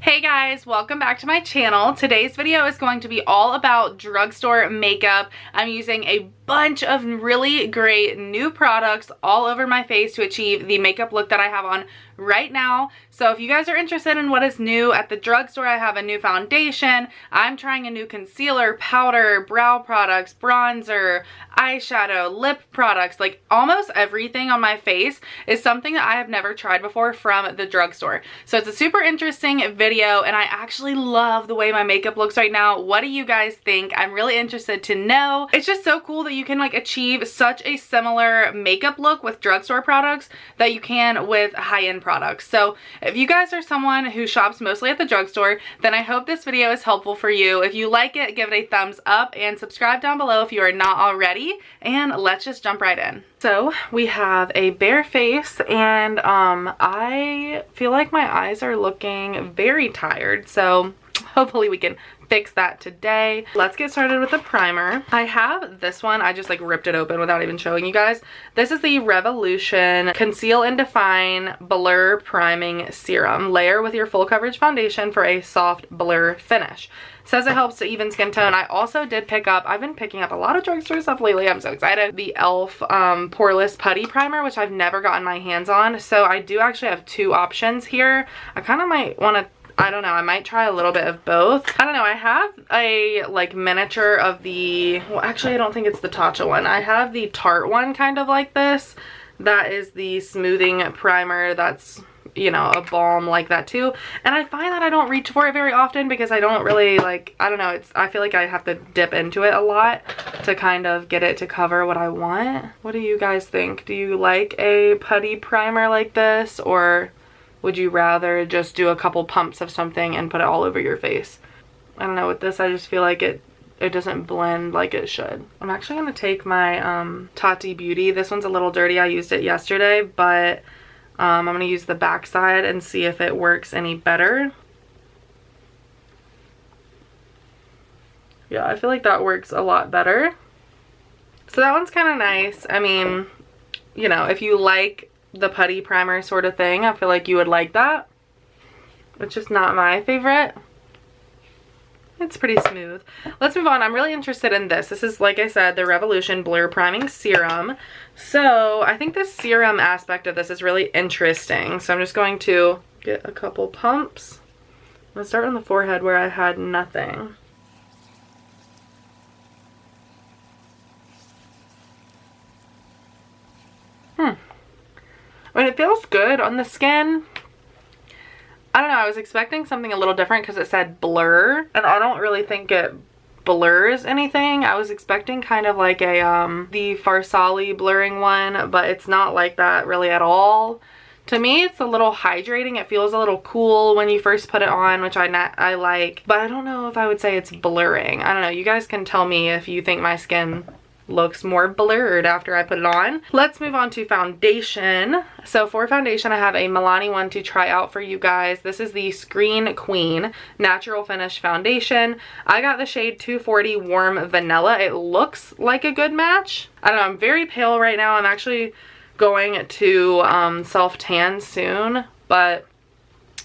Hey guys, welcome back to my channel. Today's video is going to be all about drugstore makeup. I'm using a bunch of really great new products all over my face to achieve the makeup look that I have on right now. So if you guys are interested in what is new at the drugstore, I have a new foundation. I'm trying a new concealer, powder, brow products, bronzer, eyeshadow, lip products. Like almost everything on my face is something that I have never tried before from the drugstore. So it's a super interesting video and I actually love the way my makeup looks right now. What do you guys think? I'm really interested to know. It's just so cool that you can like achieve such a similar makeup look with drugstore products that you can with high-end products. So if you guys are someone who shops mostly at the drugstore, then I hope this video is helpful for you. If you like it, give it a thumbs up and subscribe down below if you are not already. And let's just jump right in. So we have a bare face and I feel like my eyes are looking very tired. So hopefully we can fix that today. Let's get started with the primer. I have this one. I just like ripped it open without even showing you guys. This is the Revolution Conceal and Define Blur Priming Serum. Layer with your full coverage foundation for a soft blur finish. Says it helps to even skin tone. I also did pick up, I've been picking up a lot of drugstore stuff lately. I'm so excited. The E.l.f. Poreless Putty Primer, which I've never gotten my hands on. So I do actually have two options here. I kind of might want to, I don't know, I might try a little bit of both. I don't know, I have a like miniature of the, well actually I don't think it's the Tatcha one. I have the Tarte one kind of like this. That is the smoothing primer that's, you know, a balm like that too. And I find that I don't reach for it very often because I don't really like, I don't know, it's, I feel like I have to dip into it a lot to kind of get it to cover what I want. What do you guys think? Do you like a putty primer like this, or would you rather just do a couple pumps of something and put it all over your face? I don't know, with this I just feel like it doesn't blend like it should. I'm actually going to take my Tati Beauty. This one's a little dirty. I used it yesterday, but I'm going to use the back side and see if it works any better. Yeah, I feel like that works a lot better. So that one's kind of nice. I mean, you know, if you like the putty primer sort of thing, I feel like you would like that. It's just not my favorite. It's pretty smooth. Let's move on. I'm really interested in this. This is, like I said, the Revolution Blur Priming Serum. So I think the serum aspect of this is really interesting. So I'm just going to get a couple pumps. I'm going to start on the forehead where I had nothing. I mean, it feels good on the skin. I don't know, I was expecting something a little different because it said blur, and I don't really think it blurs anything. I was expecting kind of like a the Farsali blurring one, but it's not like that really at all. To me, it's a little hydrating. It feels a little cool when you first put it on, which I like, but I don't know if I would say it's blurring. I don't know, you guys can tell me if you think my skin looks more blurred after I put it on. Let's move on to foundation. So for foundation, I have a Milani one to try out for you guys. This is the Screen Queen Natural Finish Foundation. I got the shade 240 Warm Vanilla. It looks like a good match. I don't know, I'm very pale right now. I'm actually going to self-tan soon, but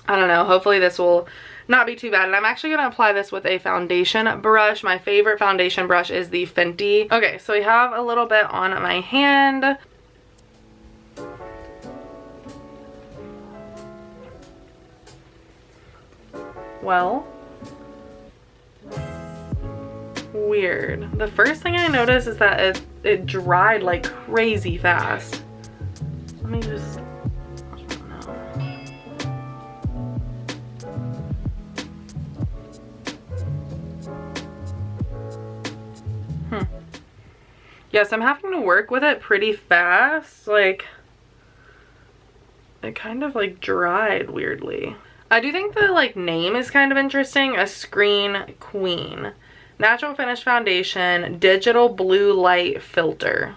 I don't know, hopefully this will not be too bad. And I'm actually going to apply this with a foundation brush. My favorite foundation brush is the Fenty. Okay, so we have a little bit on my hand. Well, weird. The first thing I noticed is that it dried like crazy fast. Let me just, yes, I'm having to work with it pretty fast. Like, it kind of like dried weirdly. I do think the like name is kind of interesting. A Screen Queen Natural Finish Foundation Digital Blue Light Filter.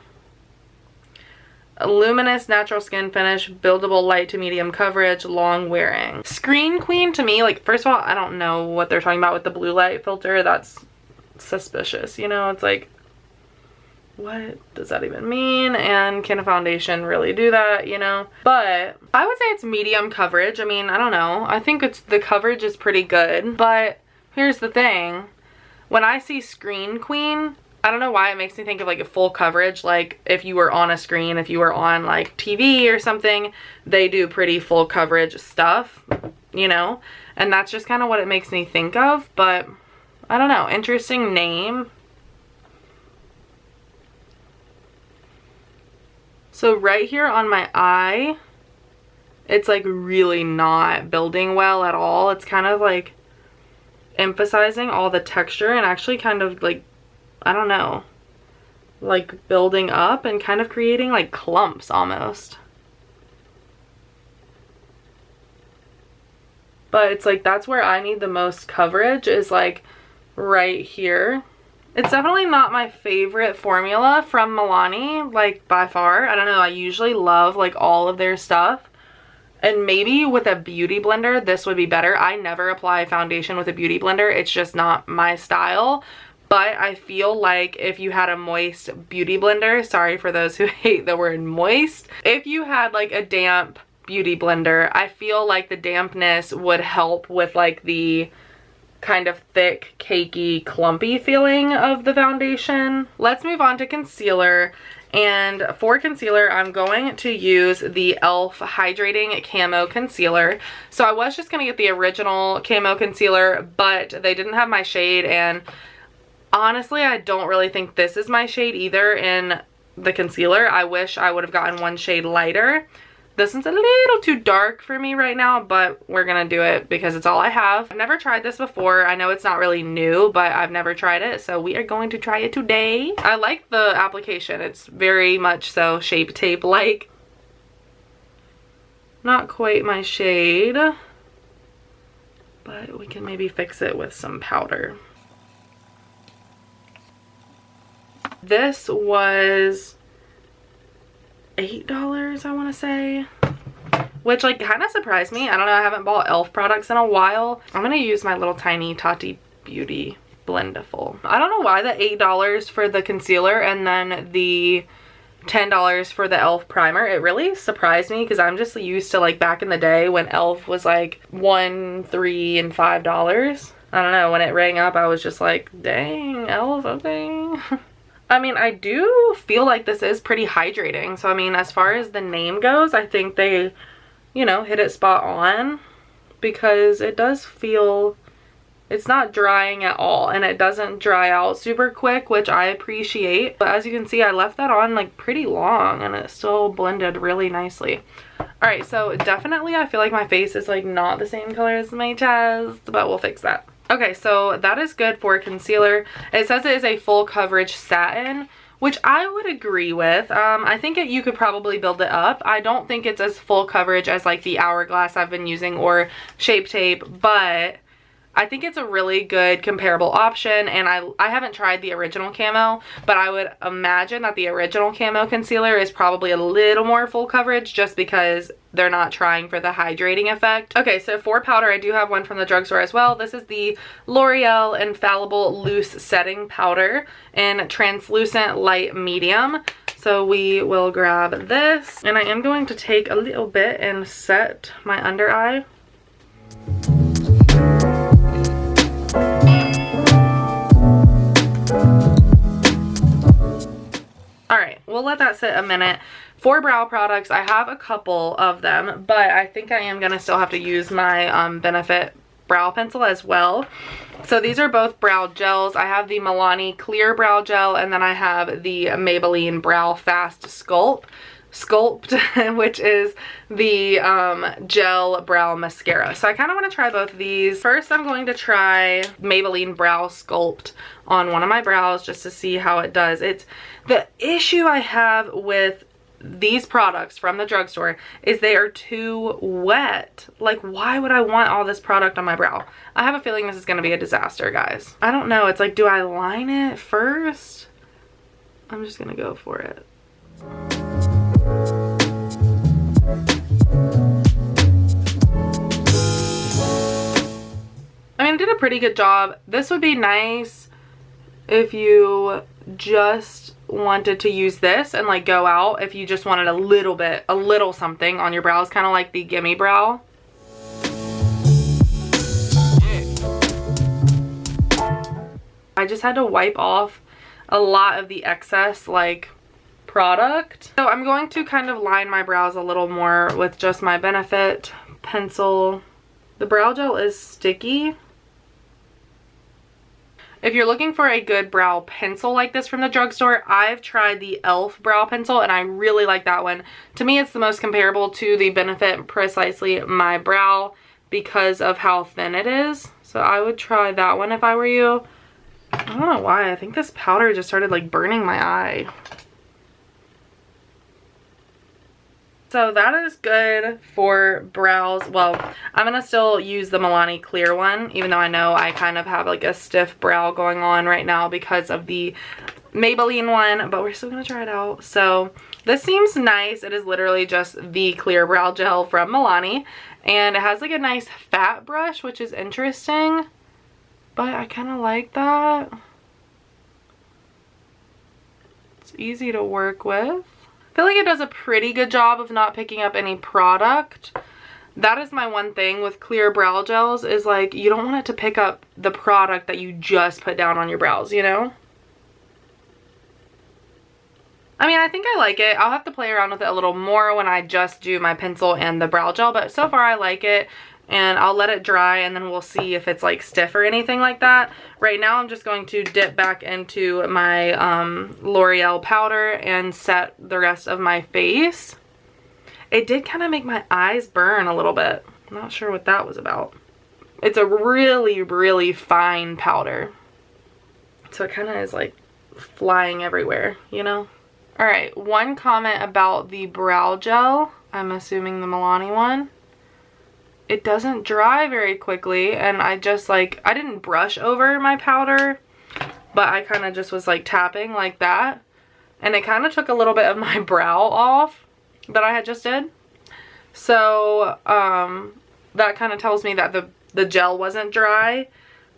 A luminous natural skin finish, buildable light to medium coverage, long wearing. Screen Queen to me, like, first of all, I don't know what they're talking about with the blue light filter. That's suspicious, you know? It's like, what does that even mean? And can a foundation really do that, you know? But I would say it's medium coverage. I mean, I don't know. I think the coverage is pretty good. But here's the thing. When I see Screen Queen, I don't know why it makes me think of like a full coverage. Like if you were on a screen, if you were on like TV or something, they do pretty full coverage stuff, you know? And that's just kind of what it makes me think of. But I don't know. Interesting name. So right here on my eye, it's like really not building well at all. It's kind of like emphasizing all the texture and actually kind of like, I don't know, like building up and kind of creating like clumps almost. But it's like, that's where I need the most coverage, is like right here. It's definitely not my favorite formula from Milani, like by far. I don't know, I usually love like all of their stuff. And maybe with a beauty blender, this would be better. I never apply foundation with a beauty blender. It's just not my style. But I feel like if you had a moist beauty blender, sorry for those who hate the word moist, if you had like a damp beauty blender, I feel like the dampness would help with like the kind of thick, cakey, clumpy feeling of the foundation. Let's move on to concealer. And for concealer, I'm going to use the e.l.f. Hydrating Camo Concealer. So I was just going to get the original camo concealer, but they didn't have my shade, and honestly, I don't really think this is my shade either in the concealer. I wish I would have gotten one shade lighter. This one's a little too dark for me right now, but we're gonna do it because it's all I have. I've never tried this before. I know it's not really new, but I've never tried it, so we are going to try it today. I like the application. It's very much so Shape Tape like. Not quite my shade, but we can maybe fix it with some powder. This was $8, I want to say, which like kind of surprised me. I don't know, I haven't bought e.l.f. products in a while. I'm gonna use my little tiny Tati Beauty Blendiful. I don't know why the $8 for the concealer and then the $10 for the e.l.f. primer. It really surprised me because I'm just used to like back in the day when e.l.f. was like $1, $3, and $5. I don't know, when it rang up I was just like, dang, e.l.f. okay. I mean, I do feel like this is pretty hydrating. So, I mean, as far as the name goes, I think they, you know, hit it spot on, because it does feel, it's not drying at all, and it doesn't dry out super quick, which I appreciate. But as you can see, I left that on like pretty long and it still blended really nicely. All right, so definitely I feel like my face is like not the same color as my chest, but we'll fix that. Okay, so that is good for concealer. It says it is a full coverage satin, which I would agree with. I think you could probably build it up. I don't think it's as full coverage as like the Hourglass I've been using or Shape Tape, but I think it's a really good comparable option. And I haven't tried the original camo, but I would imagine that the original camo concealer is probably a little more full coverage just because they're not trying for the hydrating effect. Okay, so for powder, I do have one from the drugstore as well. This is the L'Oreal Infallible Loose Setting Powder in Translucent Light Medium. So we will grab this, and I am going to take a little bit and set my under eye. Alright, we'll let that sit a minute. For brow products, I have a couple of them, but I think I am going to still have to use my Benefit brow pencil as well. So these are both brow gels. I have the Milani Clear Brow Gel, and then I have the Maybelline Brow Fast Sculpt, which is the gel brow mascara. So I kind of want to try both of these. First, I'm going to try Maybelline Brow Sculpt on one of my brows just to see how it does. It's the issue I have with these products from the drugstore is they are too wet. Like, why would I want all this product on my brow? I have a feeling this is going to be a disaster, guys. I don't know. It's like, do I line it first? I'm just going to go for it. I mean, I did a pretty good job. This would be nice if you just wanted to use this and like go out if you just wanted a little something on your brows, kind of like the Gimme Brow. I just had to wipe off a lot of the excess like product. So I'm going to kind of line my brows a little more with just my Benefit pencil. The brow gel is sticky. If you're looking for a good brow pencil like this from the drugstore, I've tried the E.l.f. brow pencil and I really like that one. To me, it's the most comparable to the Benefit Precisely My Brow because of how thin it is. So I would try that one if I were you. I don't know why. I think this powder just started like burning my eye. So that is good for brows. Well, I'm going to still use the Milani clear one, even though I know I kind of have like a stiff brow going on right now because of the Maybelline one, but we're still going to try it out. So this seems nice. It is literally just the clear brow gel from Milani, and it has like a nice fat brush, which is interesting, but I kind of like that. It's easy to work with. I feel like it does a pretty good job of not picking up any product. That is my one thing with clear brow gels, is like you don't want it to pick up the product that you just put down on your brows, you know? I mean, I think I like it. I'll have to play around with it a little more when I just do my pencil and the brow gel, but so far I like it. And I'll let it dry and then we'll see if it's like stiff or anything like that. Right now I'm just going to dip back into my L'Oreal powder and set the rest of my face. It did kind of make my eyes burn a little bit. I'm not sure what that was about. It's a really, really fine powder. So it kind of is like flying everywhere, you know? Alright, one comment about the brow gel. I'm assuming the Milani one. It doesn't dry very quickly, and I just like, I didn't brush over my powder, but I kind of just was like tapping like that, and it kind of took a little bit of my brow off that I had just did. So that kind of tells me that the gel wasn't dry,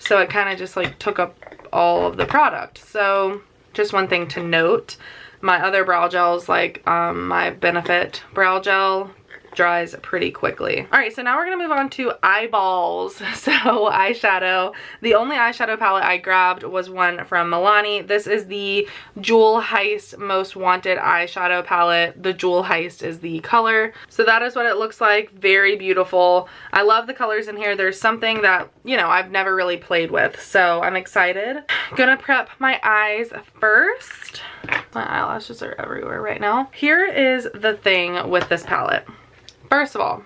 so it kind of just like took up all of the product. So just one thing to note, my other brow gels, like my Benefit brow gel, dries pretty quickly. Alright, so now we're gonna move on to eyeballs. So eyeshadow. The only eyeshadow palette I grabbed was one from Milani. This is the Jewel Heist Most Wanted eyeshadow palette. The Jewel Heist is the color. So that is what it looks like. Very beautiful. I love the colors in here. There's something that, you know, I've never really played with, so I'm excited. Gonna prep my eyes first. My eyelashes are everywhere right now. Here is the thing with this palette. First of all,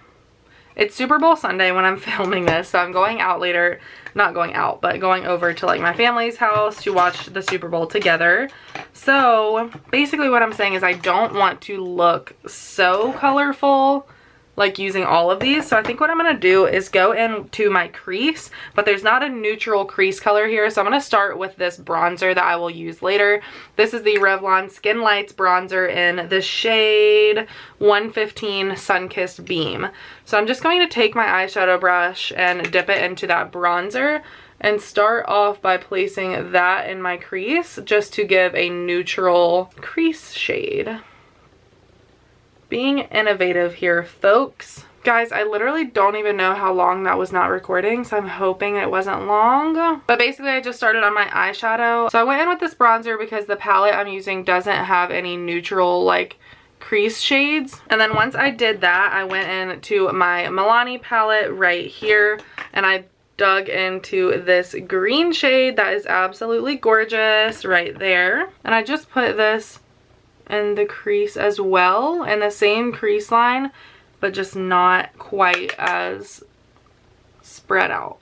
it's Super Bowl Sunday when I'm filming this, so I'm going out later, not going out, but going over to like my family's house to watch the Super Bowl together. So basically what I'm saying is I don't want to look so colorful like using all of these. So I think what I'm going to do is go into my crease, but there's not a neutral crease color here. So I'm going to start with this bronzer that I will use later. This is the Revlon Skin Lights bronzer in the shade 115 Sunkissed Beam. So I'm just going to take my eyeshadow brush and dip it into that bronzer and start off by placing that in my crease just to give a neutral crease shade. Being innovative here, folks. Guys, I literally don't even know how long that was not recording, so I'm hoping it wasn't long. But basically, I just started on my eyeshadow. So I went in with this bronzer because the palette I'm using doesn't have any neutral, like, crease shades. And then once I did that, I went into my Milani palette right here, and I dug into this green shade that is absolutely gorgeous right there. And I just put this in the crease as well, and the same crease line, but just not quite as spread out.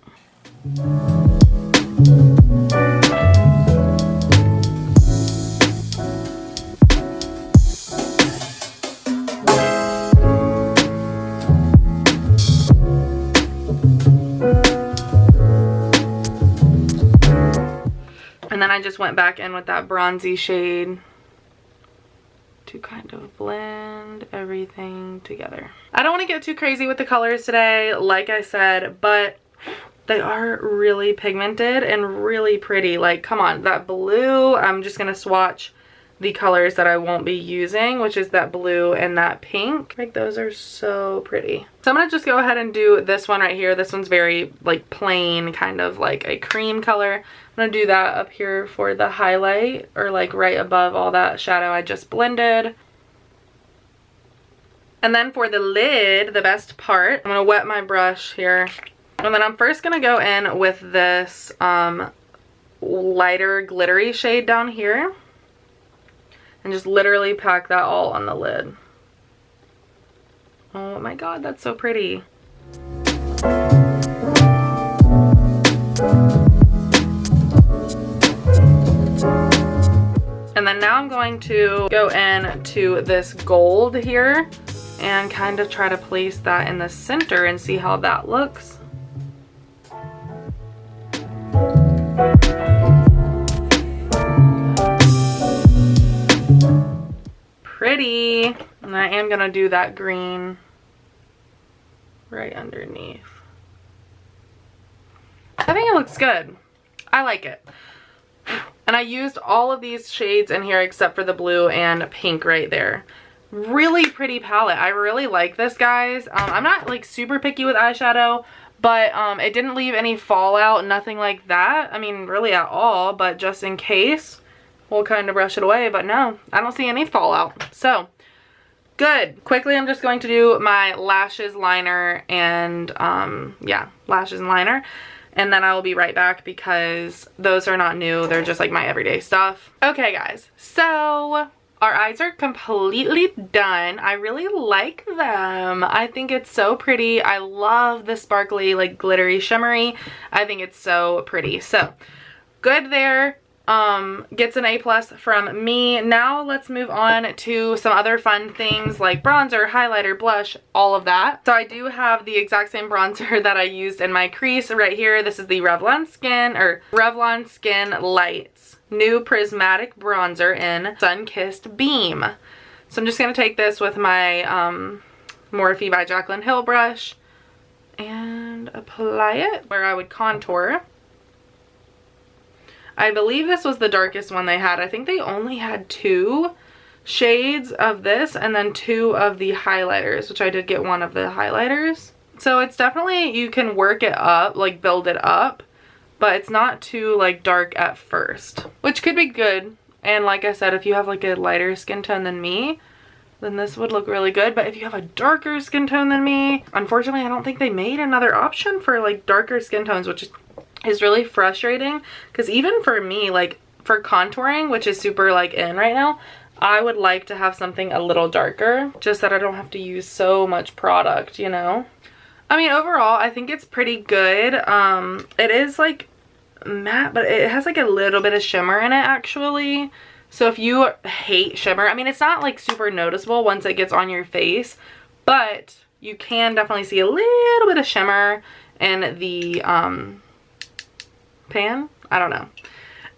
And then I just went back in with that bronzy shade to kind of blend everything together. I don't want to get too crazy with the colors today, like I said, but They are really pigmented and really pretty. Like, come on, that blue, I'm just gonna swatch the colors that I won't be using, which is that blue and that pink. Like, those are so pretty. So I'm gonna just go ahead and do this one right here. This one's very like plain, kind of like a cream color. I'm gonna do that up here for the highlight, or like right above all that shadow I just blended. And then for the lid, the best part, I'm gonna wet my brush here. And then I'm first gonna go in with this lighter glittery shade down here. And just literally pack that all on the lid. Oh my god, that's so pretty. And then now I'm going to go in to this gold here and kind of try to place that in the center and see how that looks. Pretty. And I am gonna do that green right underneath. I think it looks good. I like it. And I used all of these shades in here except for the blue and pink right there. Really pretty palette. I really like this, guys. I'm not like super picky with eyeshadow, but it didn't leave any fallout, nothing like that. I mean, really at all, but just in case, we'll kind of brush it away. But no, I don't see any fallout. So, good. Quickly, I'm just going to do my lashes liner and, yeah, lashes and liner. And then I will be right back because those are not new. They're just like my everyday stuff. Okay, guys. So, our eyes are completely done. I really like them. I think it's so pretty. I love the sparkly, like glittery, shimmery. I think it's so pretty. So, good there. Gets an A+ from me. Now let's move on to some other fun things like bronzer, highlighter, blush, all of that. So I do have the exact same bronzer that I used in my crease right here. This is the Revlon Skin Lights New Prismatic Bronzer in Sun-Kissed Beam. So I'm just going to take this with my Morphe by Jaclyn Hill brush and apply it where I would contour. I believe this was the darkest one they had. I think they only had 2 shades of this and then 2 of the highlighters, which I did get 1 of the highlighters. So it's definitely, you can work it up, like build it up, but it's not too like dark at first, which could be good. And like I said, if you have like a lighter skin tone than me, then this would look really good. But if you have a darker skin tone than me, unfortunately, I don't think they made another option for like darker skin tones, which is really frustrating, because even for me, like for contouring, which is super like in right now, I would like to have something a little darker, just that I don't have to use so much product, you know? I mean, overall, I think it's pretty good. It is like matte, but it has like a little bit of shimmer in it actually. So if you hate shimmer, I mean, it's not like super noticeable once it gets on your face, but you can definitely see a little bit of shimmer in the pan. I don't know.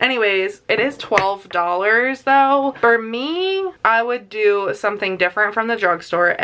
Anyways, it is $12 though. For me, I would do something different from the drugstore,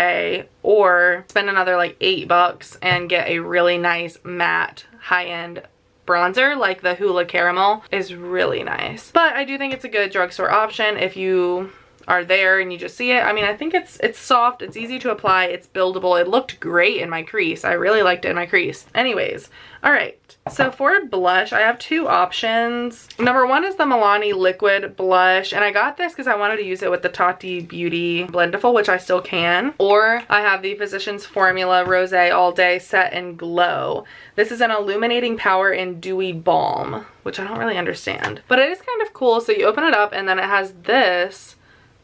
or spend another like $8 and get a really nice matte high-end bronzer. Like the Hoola Caramel is really nice. But I do think it's a good drugstore option if you are there and you just see it. I mean, I think it's soft, it's easy to apply, it's buildable. It looked great in my crease. I really liked it in my crease. Anyways, all right. So for blush, I have 2 options. Number 1 is the Milani liquid blush, and I got this because I wanted to use it with the Tati Beauty Blendiful, which I still can. Or I have the Physicians Formula Rosé All Day Set and Glow. This is an illuminating power in dewy balm, which I don't really understand, but it is kind of cool. So you open it up and then it has this,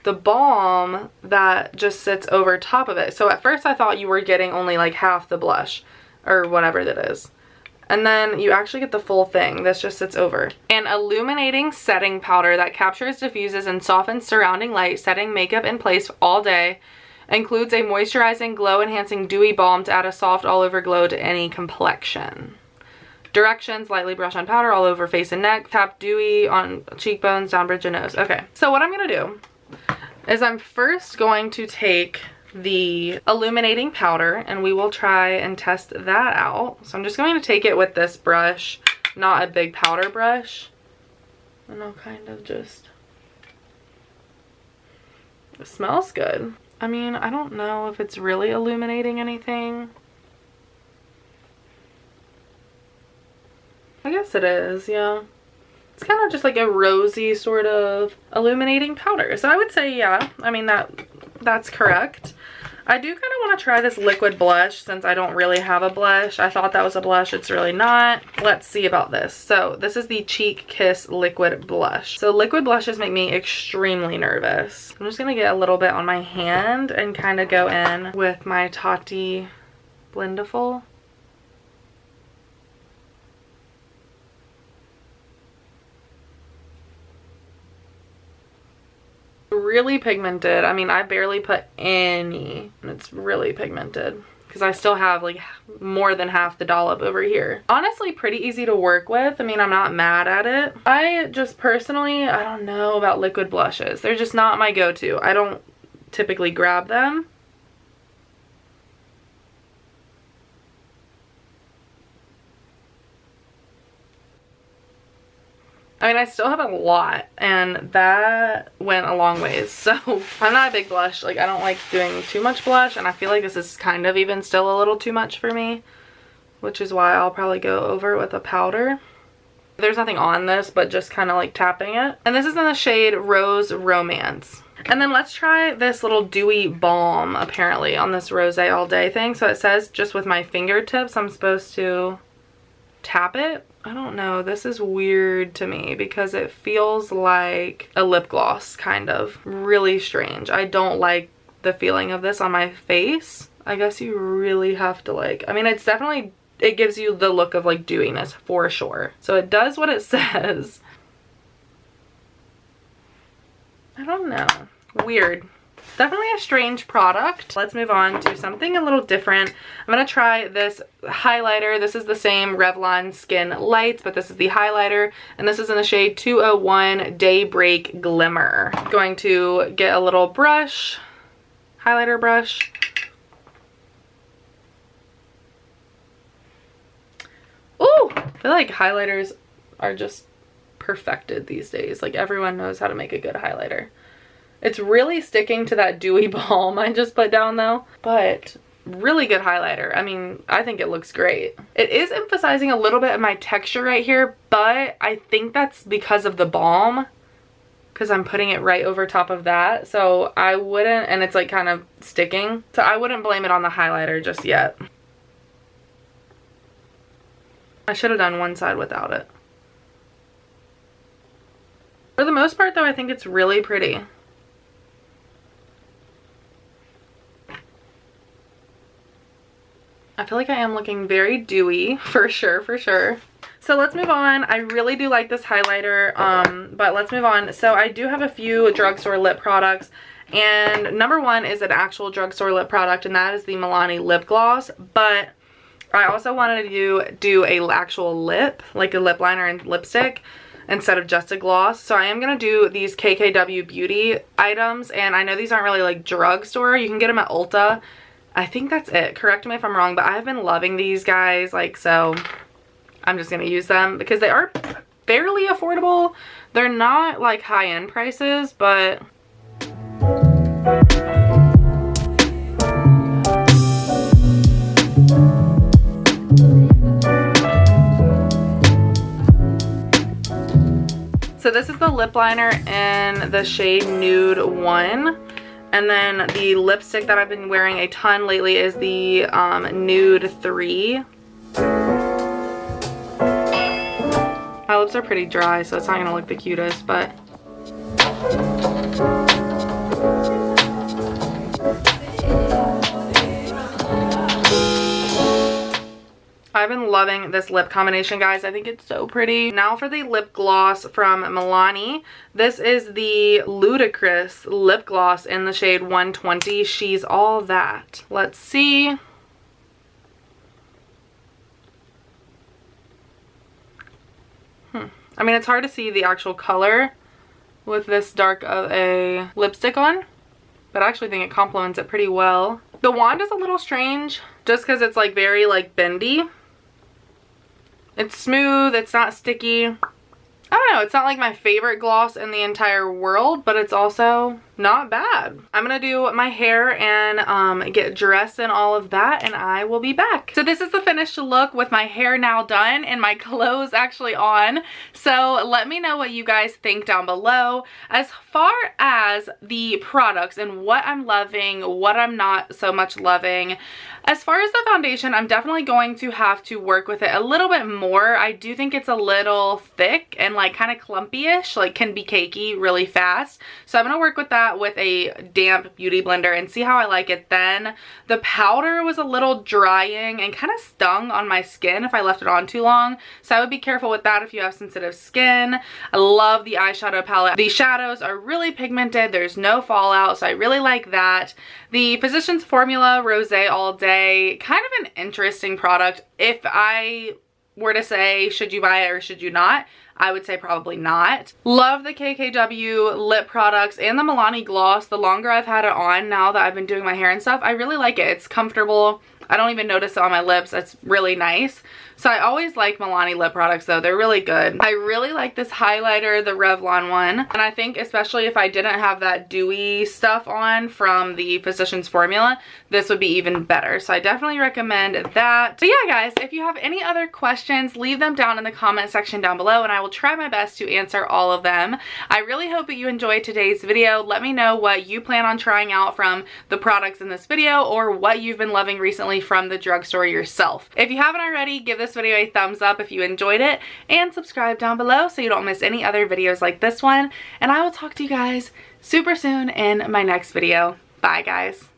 the balm that just sits over top of it. So at first I thought you were getting only like half the blush or whatever that is. And then you actually get the full thing. This just sits over. An illuminating setting powder that captures, diffuses, and softens surrounding light, setting makeup in place all day. Includes a moisturizing, glow-enhancing dewy balm to add a soft all-over glow to any complexion. Directions: lightly brush on powder all over face and neck. Tap dewy on cheekbones, down bridge and nose. Okay, so what I'm going to do is I'm first going to take the illuminating powder, and we will try and test that out. So I'm just going to take it with this brush, not a big powder brush, and I'll kind of just, it smells good. I mean, I don't know if it's really illuminating anything. I guess it is, yeah. It's kind of just like a rosy sort of illuminating powder. So I would say, yeah, I mean, that's correct. I do kind of want to try this liquid blush since I don't really have a blush. I thought that was a blush. It's really not. Let's see about this. So this is the Cheek Kiss Liquid Blush. So liquid blushes make me extremely nervous. I'm just going to get a little bit on my hand and kind of go in with my Tati Blendiful. Really pigmented. I mean, I barely put any, and it's really pigmented because I still have like more than half the dollop over here. Honestly, pretty easy to work with. I mean, I'm not mad at it. I just personally, I don't know about liquid blushes. They're just not my go-to. I don't typically grab them. I mean, I still have a lot, and that went a long ways. So I'm not a big blush. Like, I don't like doing too much blush, and I feel like this is kind of even still a little too much for me, which is why I'll probably go over it with a powder. There's nothing on this, but just kind of like tapping it. And this is in the shade Rose Romance. And then let's try this little dewy balm, apparently, on this Rose All Day thing. So it says just with my fingertips, I'm supposed to tap it. I don't know, this is weird to me because it feels like a lip gloss, kind of. Really strange. I don't like the feeling of this on my face. I guess you really have to like, I mean, it's definitely, it gives you the look of like dewiness for sure. So it does what it says. I don't know. Weird. Definitely a strange product. Let's move on to something a little different. I'm going to try this highlighter. This is the same Revlon Skin Lights, but this is the highlighter, and this is in the shade 201 Daybreak Glimmer. I'm going to get a little brush, highlighter brush. Ooh! I feel like highlighters are just perfected these days. Like, everyone knows how to make a good highlighter. It's really sticking to that dewy balm I just put down though, but really good highlighter. I mean, I think it looks great. It is emphasizing a little bit of my texture right here, but I think that's because of the balm, because I'm putting it right over top of that. So I wouldn't, and it's like kind of sticking, so I wouldn't blame it on the highlighter just yet. I should have done one side without it. For the most part though, I think it's really pretty. I feel like I am looking very dewy, for sure, for sure. So let's move on. I really do like this highlighter, but let's move on. So I do have a few drugstore lip products, and number one is an actual drugstore lip product, and that is the Milani lip gloss. But I also wanted to do a actual lip, like a lip liner and lipstick, instead of just a gloss. So I am going to do these KKW beauty items, and I know these aren't really like drugstore. You can get them at Ulta. I think that's it. Correct me if I'm wrong, but I've been loving these guys, like, so I'm just going to use them because they are fairly affordable. They're not like high-end prices, but so this is the lip liner in the shade Nude 1. And then the lipstick that I've been wearing a ton lately is the Nude 3. My lips are pretty dry, so it's not going to look the cutest, but I've been loving this lip combination, guys. I think it's so pretty. Now for the lip gloss from Milani. This is the Ludicrous lip gloss in the shade 120. She's All That. Let's see. I mean, it's hard to see the actual color with this dark of a lipstick on, but I actually think it complements it pretty well. The wand is a little strange just because it's like very like bendy. It's smooth, it's not sticky. I don't know, it's not like my favorite gloss in the entire world, but it's also not bad. I'm gonna do my hair and get dressed and all of that, and I will be back. So this is the finished look with my hair now done and my clothes actually on. So let me know what you guys think down below. As far as the products and what I'm loving, what I'm not so much loving, as far as the foundation, I'm definitely going to have to work with it a little bit more. I do think it's a little thick and like kind of clumpy-ish, like can be cakey really fast. So I'm gonna work with that with a damp beauty blender and see how I like it then. The powder was a little drying and kind of stung on my skin if I left it on too long. So I would be careful with that if you have sensitive skin. I love the eyeshadow palette. The shadows are really pigmented. There's no fallout, so I really like that. The Physicians Formula Rosé All Day, kind of an interesting product. If I were to say, should you buy it or should you not? I would say probably not. Love the KKW lip products and the Milani gloss. The longer I've had it on now that I've been doing my hair and stuff, I really like it. It's comfortable. I don't even notice it on my lips. It's really nice. So I always like Milani lip products though. They're really good. I really like this highlighter, the Revlon one. And I think especially if I didn't have that dewy stuff on from the Physicians Formula, this would be even better. So I definitely recommend that. So yeah guys, if you have any other questions, leave them down in the comment section down below and I will try my best to answer all of them. I really hope that you enjoyed today's video. Let me know what you plan on trying out from the products in this video or what you've been loving recently from the drugstore yourself. If you haven't already, give this video a thumbs up if you enjoyed it and subscribe down below so you don't miss any other videos like this one. And I will talk to you guys super soon in my next video. Bye guys.